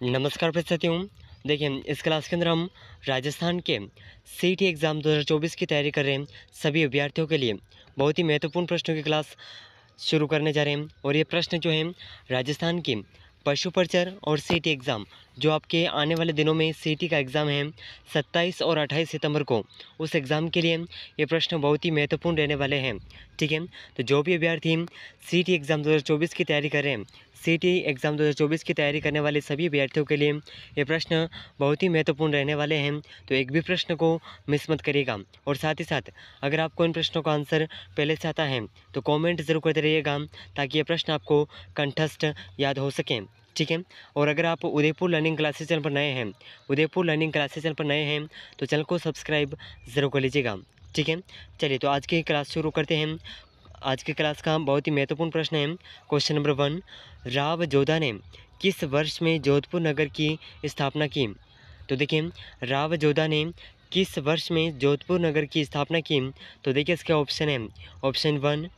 नमस्कार प्रस्तुतियों। देखिए, इस क्लास के अंदर हम राजस्थान के सीईटी एग्ज़ाम 2024 की तैयारी कर रहे हैं सभी अभ्यर्थियों के लिए बहुत ही महत्वपूर्ण प्रश्नों की क्लास शुरू करने जा रहे हैं। और ये प्रश्न जो है राजस्थान की पशु प्रचार और सीईटी एग्ज़ाम जो आपके आने वाले दिनों में सीईटी का एग्ज़ाम है 27 और 28 सितंबर को, उस एग्ज़ाम के लिए ये प्रश्न बहुत ही महत्वपूर्ण रहने वाले हैं। ठीक है, तो जो भी अभ्यर्थी सीईटी एग्ज़ाम 2024 की तैयारी कर रहे हैं, सीईटी एग्ज़ाम 2024 की तैयारी करने वाले सभी अभ्यर्थियों के लिए ये प्रश्न बहुत ही महत्वपूर्ण रहने वाले हैं। तो एक भी प्रश्न को मिस मत करिएगा। और साथ ही साथ अगर आपको इन प्रश्नों का आंसर पहले से आता है तो कमेंट ज़रूर करते रहिएगा ताकि ये प्रश्न आपको कंठस्थ याद हो सकें। ठीक है, और अगर आप उदयपुर लर्निंग क्लासेस चैनल पर नए हैं, उदयपुर लर्निंग क्लासेस चैनल पर नए हैं तो चैनल को सब्सक्राइब ज़रूर कर लीजिएगा। ठीक है, चलिए तो आज की क्लास शुरू करते हैं। आज की क्लास का बहुत ही महत्वपूर्ण प्रश्न है क्वेश्चन नंबर 1। राव जोधा ने किस वर्ष में जोधपुर नगर की स्थापना की? तो देखिए, राव जोधा ने किस वर्ष में जोधपुर नगर की स्थापना की? तो देखिए इसका ऑप्शन है, ऑप्शन 1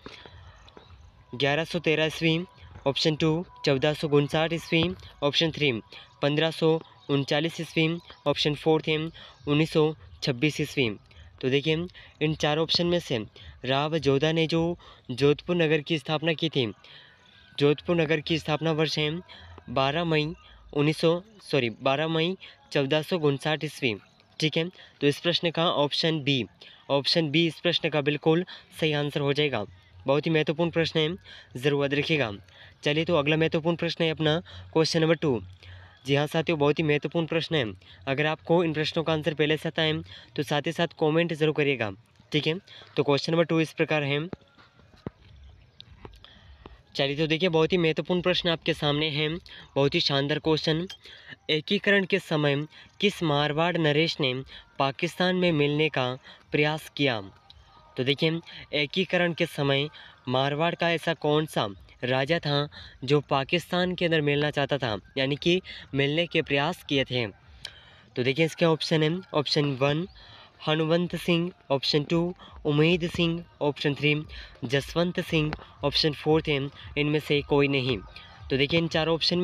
1113 ईस्वी, ऑप्शन 2 1459 ईस्वी, ऑप्शन 3 1539 ईस्वी, ऑप्शन 4 है 1926 ईस्वी। तो देखिए इन चार ऑप्शन में से राव जोधा ने जो जोधपुर नगर की स्थापना की थी, जोधपुर नगर की स्थापना वर्ष है 12 मई 1459 ईस्वी। ठीक है, तो इस प्रश्न का ऑप्शन बी इस प्रश्न का बिल्कुल सही आंसर हो जाएगा। बहुत ही महत्वपूर्ण प्रश्न है, ज़रूर याद रखिएगा। चलिए तो अगला महत्वपूर्ण प्रश्न है अपना क्वेश्चन नंबर 2। जी हाँ साथियों, बहुत ही महत्वपूर्ण प्रश्न है। अगर आपको इन प्रश्नों का आंसर पहले से आता है तो साथ ही साथ कमेंट ज़रूर करिएगा। ठीक है, तो क्वेश्चन नंबर 2 इस प्रकार है। चलिए तो देखिए, बहुत ही महत्वपूर्ण प्रश्न आपके सामने है, बहुत ही शानदार क्वेश्चन। एकीकरण के समय किस मारवाड़ नरेश ने पाकिस्तान में मिलने का प्रयास किया? तो देखिए, एकीकरण के समय मारवाड़ का ऐसा कौन सा राजा था जो पाकिस्तान के अंदर मिलना चाहता था, यानी कि मिलने के प्रयास किए थे? तो देखिए इसके ऑप्शन है, ऑप्शन 1 हनुवंत सिंह, ऑप्शन 2 उम्मीद सिंह, ऑप्शन 3 जसवंत सिंह, ऑप्शन 4 है इनमें से कोई नहीं। तो देखिए इन चारों ऑप्शन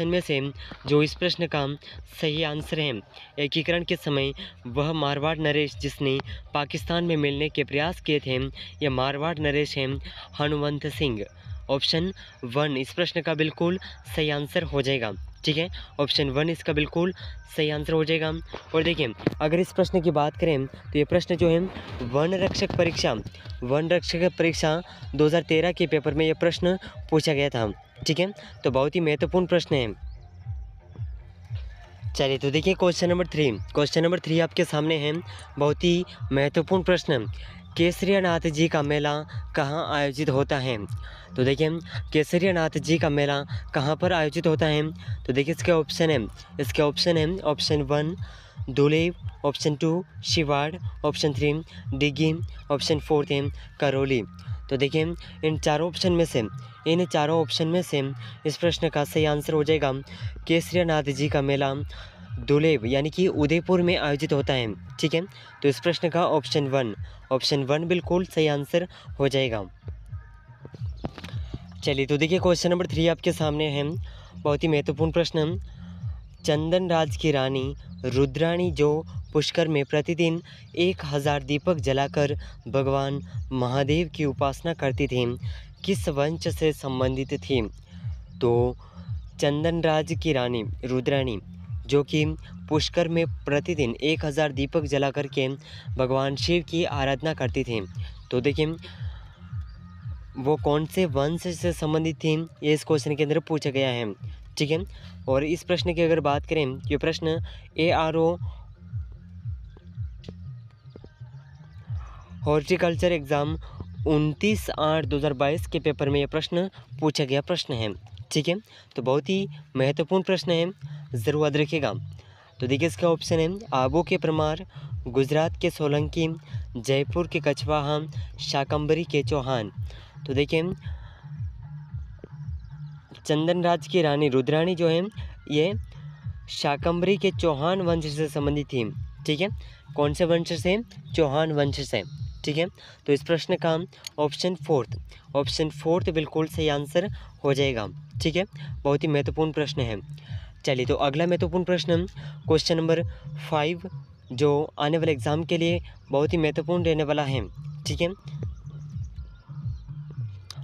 में से जो इस प्रश्न का सही आंसर है, एकीकरण के समय वह मारवाड़ नरेश जिसने पाकिस्तान में मिलने के प्रयास किए थे, यह मारवाड़ नरेश है हनुवंत सिंह। ऑप्शन 1 इस प्रश्न का बिल्कुल सही आंसर हो जाएगा। ठीक है, ऑप्शन 1 इसका बिल्कुल सही आंसर हो जाएगा। और देखिए अगर इस प्रश्न की बात करें तो ये प्रश्न जो है वन रक्षक परीक्षा 2013 के पेपर में ये प्रश्न पूछा गया था। ठीक है, तो बहुत ही महत्वपूर्ण प्रश्न है। चलिए तो देखिए क्वेश्चन नंबर 3 आपके सामने है, बहुत ही महत्वपूर्ण प्रश्न। केसरियानाथ जी का मेला कहाँ आयोजित होता है? तो देखिए केसरियानाथ जी का मेला कहाँ पर आयोजित होता है? तो देखिए इसके ऑप्शन है, ऑप्शन 1 दुलेव, ऑप्शन 2 शिवाड़, ऑप्शन 3 डिगी, ऑप्शन 4 है करौली। तो देखिए इन चारों ऑप्शन में से इस प्रश्न का सही आंसर हो जाएगा केसरियानाथ जी का मेला दुलेव यानी कि उदयपुर में आयोजित होता है। ठीक है, तो इस प्रश्न का ऑप्शन 1 बिल्कुल सही आंसर हो जाएगा। चलिए तो देखिए क्वेश्चन नंबर 3 आपके सामने है, बहुत ही महत्वपूर्ण प्रश्न। चंदन राज की रानी रुद्राणी जो पुष्कर में प्रतिदिन 1000 दीपक जलाकर भगवान महादेव की उपासना करती थी, किस वंश से संबंधित थी? तो चंदन राज की रानी रुद्राणी जो कि पुष्कर में प्रतिदिन 1000 दीपक जला करके भगवान शिव की आराधना करती थी, तो देखिए वो कौन से वंश से संबंधित थी, ये इस क्वेश्चन के अंदर पूछा गया है। ठीक है, और इस प्रश्न की अगर बात करें, ये प्रश्न ARO हॉर्टिकल्चर एग्ज़ाम 29/8/2022 के पेपर में यह प्रश्न पूछा गया प्रश्न है। ठीक है, तो बहुत ही महत्वपूर्ण प्रश्न है, ज़रूर याद रखिएगा। तो देखिए इसका ऑप्शन है आबू के परमार, गुजरात के सोलंकी, जयपुर के कछवाहा, शाकंभरी के चौहान। तो देखिए चंदन राज की रानी रुद्राणी जो है ये शाकंभरी के चौहान वंश से संबंधित थी। ठीक है, कौन से वंश से? चौहान वंश से। ठीक है। तो इस प्रश्न का ऑप्शन फोर्थ बिल्कुल सही आंसर हो जाएगा। ठीक है, बहुत ही महत्वपूर्ण प्रश्न है। चलिए, तो अगला महत्वपूर्ण प्रश्न क्वेश्चन नंबर 5 जो आने वाले एग्ज़ाम के लिए बहुत ही महत्वपूर्ण रहने वाला है। ठीक है,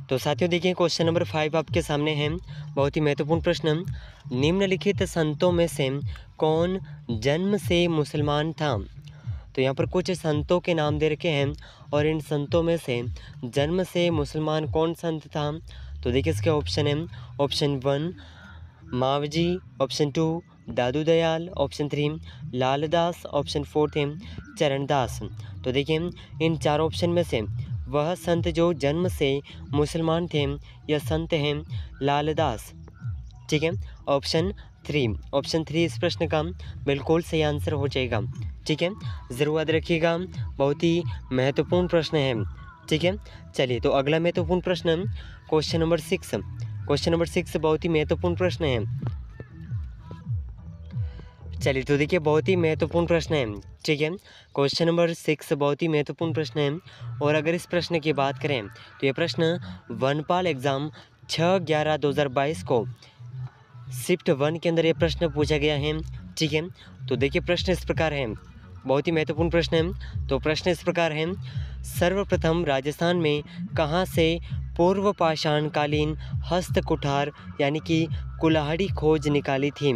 तो साथियों देखिए क्वेश्चन नंबर 5 आपके सामने है, बहुत ही महत्वपूर्ण प्रश्न। निम्नलिखित संतों में से कौन जन्म से मुसलमान था? तो यहाँ पर कुछ संतों के नाम दे रखे हैं और इन संतों में से जन्म से मुसलमान कौन संत था? तो देखिए इसके ऑप्शन है, ऑप्शन 1 मावजी, ऑप्शन 2 दादू दयाल, ऑप्शन 3 लालदास, ऑप्शन 4 है चरणदास। तो देखिए इन चार ऑप्शन में से वह संत जो जन्म से मुसलमान थे यह संत हैं लालदास। ठीक है, ऑप्शन 3 इस प्रश्न का बिल्कुल सही आंसर हो जाएगा। ठीक है, ज़रूर याद रखिएगा, बहुत ही महत्वपूर्ण प्रश्न है। ठीक है, चलिए तो अगला महत्वपूर्ण प्रश्न क्वेश्चन नंबर 6 बहुत ही महत्वपूर्ण प्रश्न है। चलिए तो देखिए बहुत ही महत्वपूर्ण प्रश्न है। ठीक है, क्वेश्चन नंबर 6 बहुत ही महत्वपूर्ण प्रश्न है। और अगर इस प्रश्न की बात करें तो ये प्रश्न वनपाल एग्ज़ाम 6/11/2022 को शिफ्ट 1 के अंदर ये प्रश्न पूछा गया है। ठीक है, तो देखिए प्रश्न इस प्रकार है, बहुत ही महत्वपूर्ण प्रश्न है। तो प्रश्न इस प्रकार है, सर्वप्रथम राजस्थान में कहाँ से पूर्व पाषाणकालीन हस्त कुठार यानी कि कुल्हाड़ी खोज निकाली थी?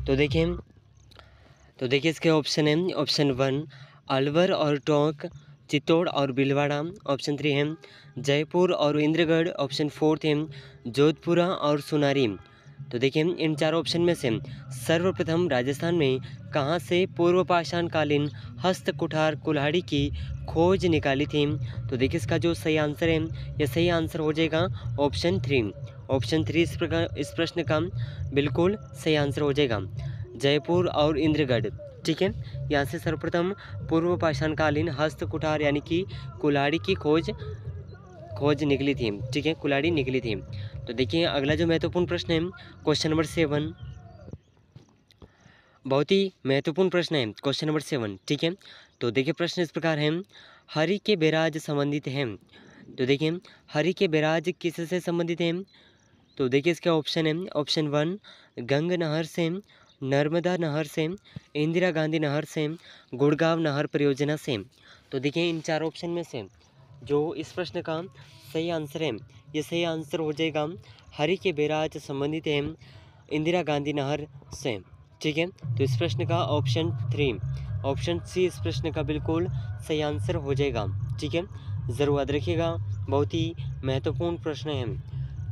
तो देखिए इसके ऑप्शन है, ऑप्शन 1 अलवर और टोंक, चित्तौड़ और भीलवाड़ा, ऑप्शन 3 है जयपुर और इंद्रगढ़, ऑप्शन 4 है जोधपुरा और सुनारी। तो देखिए इन चार ऑप्शन में से सर्वप्रथम राजस्थान में कहाँ से पूर्व पाषाणकालीन हस्त कुठार कुल्हाड़ी की खोज निकाली थी? तो देखिए इसका जो सही आंसर है, यह सही आंसर हो जाएगा ऑप्शन 3 इस प्रश्न का बिल्कुल सही आंसर हो जाएगा, जयपुर और इंद्रगढ़। ठीक है, यहाँ से सर्वप्रथम पूर्व पाषाणकालीन हस्त कुठार यानी कि कुल्हाड़ी की खोज निकली थी। ठीक है, कुल्हाड़ी निकली थी। तो देखिए अगला जो महत्वपूर्ण प्रश्न है क्वेश्चन नंबर 7, बहुत ही महत्वपूर्ण प्रश्न है क्वेश्चन नंबर 7। ठीक है, तो देखिए प्रश्न इस प्रकार है, हरि के बैराज संबंधित हैं। तो देखिए हरि के बैराज किससे संबंधित हैं? तो देखिए इसके ऑप्शन है, ऑप्शन 1 गंग नहर से, नर्मदा नहर से, इंदिरा गांधी नहर से, गुड़गांव नहर परियोजना से। तो देखिए इन चार ऑप्शन में से जो इस प्रश्न का सही आंसर है, ये सही आंसर हो जाएगा हरि के बैराज संबंधित है इंदिरा गांधी नहर से। ठीक है, तो इस प्रश्न का ऑप्शन सी इस प्रश्न का बिल्कुल सही आंसर हो जाएगा। ठीक है, ज़रूर याद रखिएगा, बहुत ही महत्वपूर्ण प्रश्न है।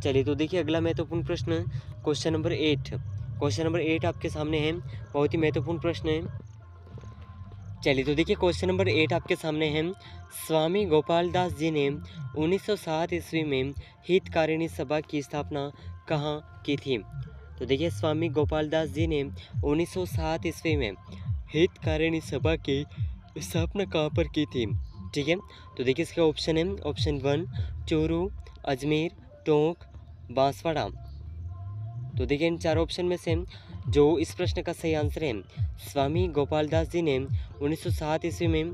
चलिए तो देखिए अगला महत्वपूर्ण प्रश्न क्वेश्चन नंबर 8 आपके सामने है, बहुत ही महत्वपूर्ण प्रश्न है। चलिए तो देखिए क्वेश्चन नंबर 8 आपके सामने है, स्वामी गोपाल दास जी ने 1907 ईस्वी में हितकारिणी सभा की स्थापना कहाँ की थी? तो देखिए स्वामी गोपाल दास जी ने 1907 ईस्वी में हितकारिणी सभा की स्थापना कहाँ पर की थी? ठीक है, तो देखिए इसका ऑप्शन है, ऑप्शन 1 चूरू, अजमेर, टोंक, बांसवाड़ा। तो देखिए इन चार ऑप्शन में से जो इस प्रश्न का सही आंसर है, स्वामी गोपाल दास जी ने 1907 ईस्वी में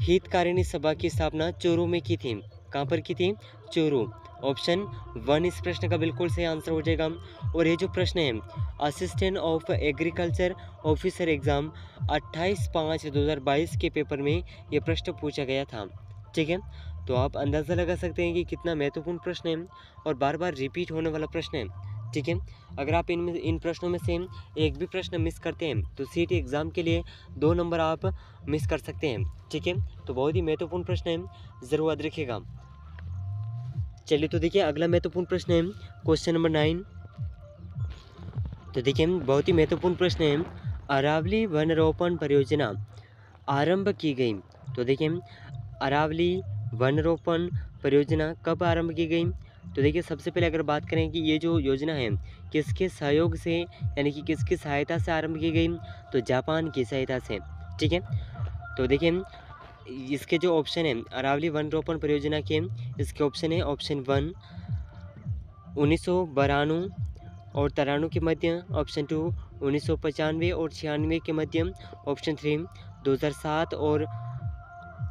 हितकारिणी सभा की स्थापना चूरू में की थी। कहाँ पर की थी? चूरू। ऑप्शन 1 इस प्रश्न का बिल्कुल सही आंसर हो जाएगा। और ये जो प्रश्न है assistant of agriculture officer exam 28/5/2022 के पेपर में ये प्रश्न पूछा गया था। ठीक है, तो आप अंदाज़ा लगा सकते हैं कि कितना महत्वपूर्ण प्रश्न है और बार बार रिपीट होने वाला प्रश्न है। ठीक है, अगर आप इन प्रश्नों में से एक भी प्रश्न मिस करते हैं तो सीटी एग्ज़ाम के लिए 2 नंबर आप मिस कर सकते हैं। ठीक है, तो बहुत ही महत्वपूर्ण प्रश्न है, ज़रूर याद रखिएगा। चलिए तो देखिए अगला महत्वपूर्ण प्रश्न है क्वेश्चन नंबर 9। तो देखिए बहुत ही महत्वपूर्ण प्रश्न है, अरावली वनरोपण परियोजना आरंभ की गई। तो देखिए अरावली वनरोपण परियोजना कब आरंभ की गई? तो देखिए सबसे पहले अगर बात करें कि ये जो योजना है किसके सहयोग से यानी कि किसकी सहायता से आरंभ की गई? तो जापान की सहायता से। ठीक है, तो देखिए इसके जो ऑप्शन है अरावली वनरोपण परियोजना के, इसके ऑप्शन है, ऑप्शन 1 1992 और 93 के मध्य, ऑप्शन 2 1995 और 96 के मध्य, ऑप्शन 3 2007 और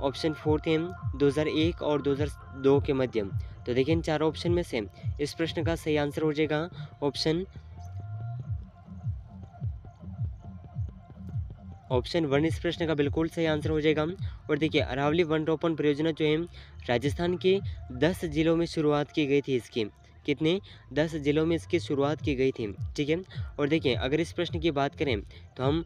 ऑप्शन फोर्थ है 2001 और 2002 के मध्य। तो देखिए इन चारों ऑप्शन में से इस प्रश्न का सही आंसर हो जाएगा ऑप्शन वन इस प्रश्न का बिल्कुल सही आंसर हो जाएगा। और देखिए अरावली वनरोपण परियोजना जो है राजस्थान के 10 जिलों में शुरुआत की गई थी इसकी। कितने? 10 जिलों में इसकी शुरुआत की गई थी, ठीक है। और देखिए अगर इस प्रश्न की बात करें तो हम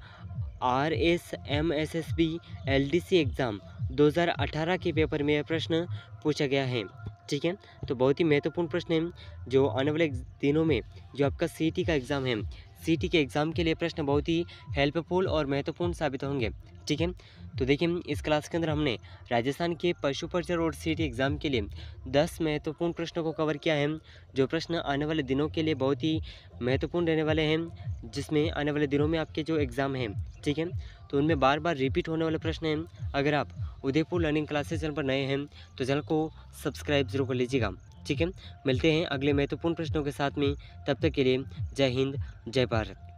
RSMSSB LDC एग्ज़ाम 2018 के पेपर में यह प्रश्न पूछा गया है, ठीक है। तो बहुत ही महत्वपूर्ण प्रश्न है जो आने वाले दिनों में जो आपका CT का एग्ज़ाम है, CT के एग्ज़ाम के लिए प्रश्न बहुत ही हेल्पफुल और महत्वपूर्ण साबित होंगे, ठीक है। तो देखिए इस क्लास के अंदर हमने राजस्थान के पशु परिचर और CT एग्ज़ाम के लिए 10 महत्वपूर्ण प्रश्नों को कवर किया है, जो प्रश्न आने वाले दिनों के लिए बहुत ही महत्वपूर्ण रहने वाले हैं, जिसमें आने वाले दिनों में आपके जो एग्ज़ाम हैं, ठीक है, तो उनमें बार बार रिपीट होने वाले प्रश्न हैं। अगर आप उदयपुर लर्निंग क्लासेस चैनल पर नए हैं तो चैनल को सब्सक्राइब जरूर कर लीजिएगा, ठीक है। मिलते हैं अगले महत्वपूर्ण प्रश्नों के साथ में, तब तक के लिए जय हिंद, जय भारत।